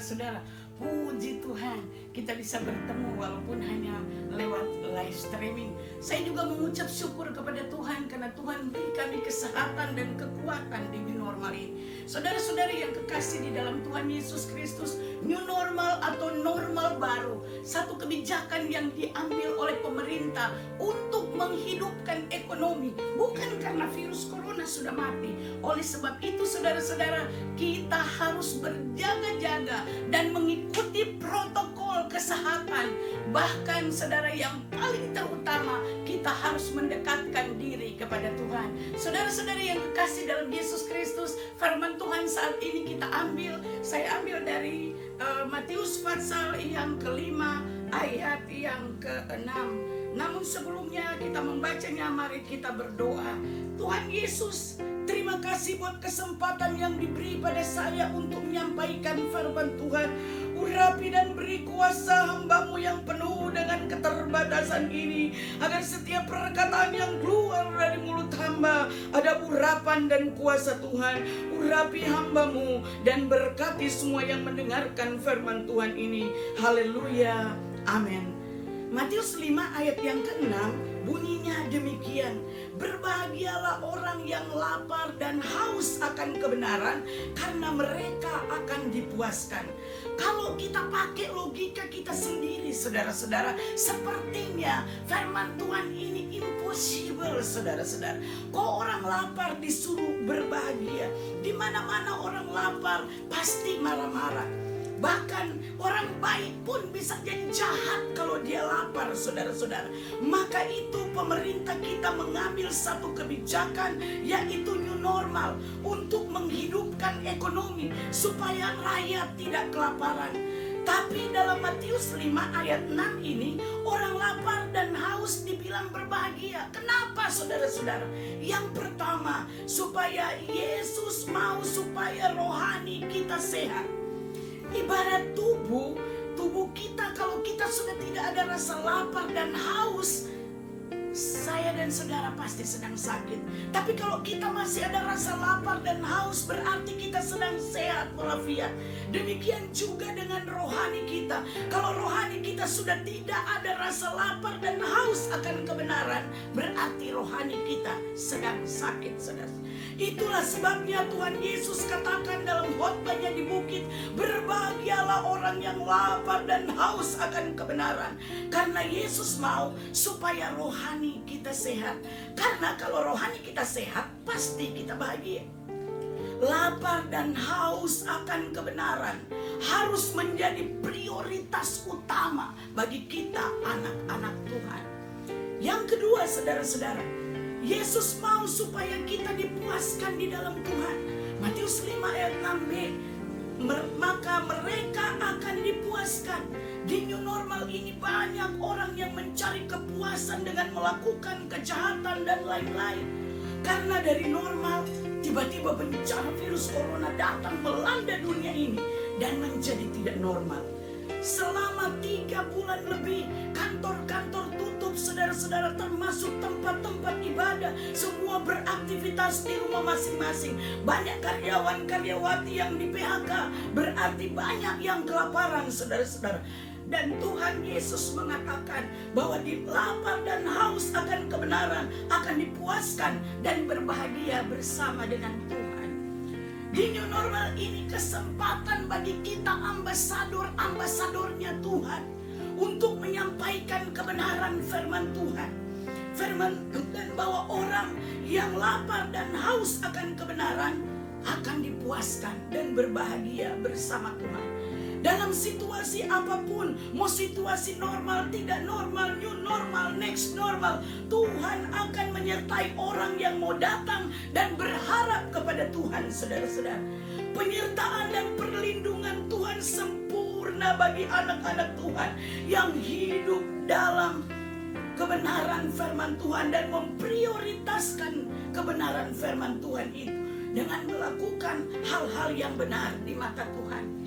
saudara-saudara. Puji Tuhan, kita bisa bertemu walaupun hanya lewat live streaming. Saya juga mengucap syukur kepada Tuhan karena Tuhan beri kami kesehatan dan kekuatan di new normal ini. Saudara-saudari yang kekasih di dalam Tuhan Yesus Kristus, new normal atau normal baru, satu kebijakan yang diambil oleh pemerintah untuk menghidupkan ekonomi, bukan karena virus corona sudah mati. Oleh sebab itu saudara-saudara, kita harus berjaga-jaga dan mengikuti protokol kesehatan. Bahkan saudara, yang paling terutama, kita harus mendekatkan diri kepada Tuhan. Saudara-saudara yang kekasih dalam Yesus Kristus, firman Tuhan saat ini kita ambil, saya ambil dari Matius pasal yang kelima ayat yang ke-6. Namun sebelumnya kita membacanya, mari kita berdoa. Tuhan Yesus, terima kasih buat kesempatan yang diberi pada saya untuk menyampaikan firman Tuhan. Urapi dan beri kuasa hamba-Mu yang penuh dengan keterbatasan ini, agar setiap perkataan yang keluar dari mulut hamba ada urapan dan kuasa Tuhan. Urapi hamba-Mu dan berkati semua yang mendengarkan firman Tuhan ini. Haleluya, amin. Matius 5 ayat yang ke-6 bunyinya demikian. Berbahagialah orang yang lapar dan haus akan kebenaran, karena mereka akan dipuaskan. Kalau kita pakai logika kita sendiri, saudara-saudara, sepertinya firman Tuhan ini impossible, saudara-saudara. Kok orang lapar disuruh berbahagia? Di mana-mana orang lapar pasti marah-marah. Bahkan orang baik pun bisa jadi jahat kalau dia lapar, saudara-saudara. Maka itu pemerintah kita mengambil satu kebijakan, yaitu new normal, untuk menghidupkan ekonomi supaya rakyat tidak kelaparan. Tapi dalam Matius 5 ayat 6 ini, orang lapar dan haus dibilang berbahagia. Kenapa, saudara-saudara? Yang pertama, supaya Yesus mau supaya rohani kita sehat. Ibarat tubuh kita, kalau kita sudah tidak ada rasa lapar dan haus, saya dan saudara pasti sedang sakit. Tapi kalau kita masih ada rasa lapar dan haus, berarti kita sedang sehat walafiat. Demikian juga dengan rohani kita. Kalau rohani kita sudah tidak ada rasa lapar dan haus akan kebenaran, berarti rohani kita sedang sakit, saudara. Itulah sebabnya Tuhan Yesus katakan dalam khotbahnya di bukit, berbahagialah orang yang lapar dan haus akan kebenaran. Karena Yesus mau supaya rohani kita sehat. Karena kalau rohani kita sehat, pasti kita bahagia. Lapar dan haus akan kebenaran harus menjadi prioritas utama bagi kita anak-anak Tuhan. Yang kedua, saudara-saudara, Yesus mau supaya kita dipuaskan di dalam Tuhan. Matius 5 ayat 6b, maka mereka akan dipuaskan. Di new normal ini banyak orang yang mencari kepuasan dengan melakukan kejahatan dan lain-lain. Karena dari normal, tiba-tiba bencana virus corona datang melanda dunia ini dan menjadi tidak normal. Selama 3 bulan lebih, kantor-kantor tutup, saudara-saudara, termasuk tempat-tempat ibadah. Semua beraktivitas di rumah masing-masing. Banyak karyawan-karyawati yang di PHK, berarti banyak yang kelaparan, saudara-saudara. Dan Tuhan Yesus mengatakan bahwa di lapar dan haus akan kebenaran akan dipuaskan dan berbahagia bersama dengan Tuhan. Di new normal ini kesempatan bagi kita ambasador-ambasadornya Tuhan untuk menyampaikan kebenaran firman Tuhan. Firman dan bahwa orang yang lapar dan haus akan kebenaran akan dipuaskan dan berbahagia bersama Tuhan. Dalam situasi apapun, mau situasi normal, tidak normal, new normal, next normal, Tuhan akan menyertai orang yang mau datang dan berharap kepada Tuhan, saudara-saudara. Penyertaan dan perlindungan Tuhan sempurna bagi anak-anak Tuhan yang hidup dalam kebenaran firman Tuhan dan memprioritaskan kebenaran firman Tuhan itu dengan melakukan hal-hal yang benar di mata Tuhan.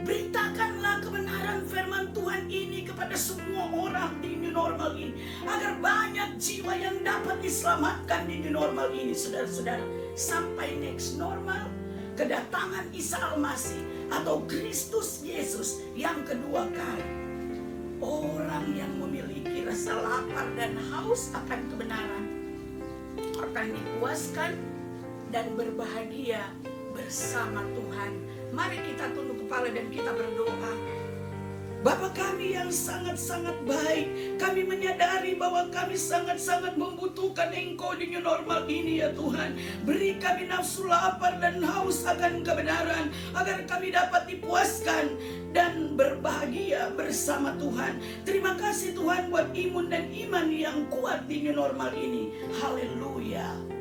Beritakanlah kebenaran firman Tuhan ini kepada semua orang di new normal ini, agar banyak jiwa yang dapat diselamatkan di new normal ini, saudara-saudara. Sampai next normal, kedatangan Isa Al-Masih atau Kristus Yesus yang kedua kali. Orang yang memiliki rasa lapar dan haus akan kebenaran akan dipuaskan dan berbahagia bersama Tuhan. Mari kita tunduk kepala dan kita berdoa. Bapa kami yang sangat-sangat baik, kami menyadari bahwa kami sangat-sangat membutuhkan Engkau di new normal ini ya Tuhan. Beri kami nafsu lapar dan haus akan kebenaran, agar kami dapat dipuaskan dan berbahagia bersama Tuhan. Terima kasih Tuhan buat imun dan iman yang kuat di new normal ini. Haleluya.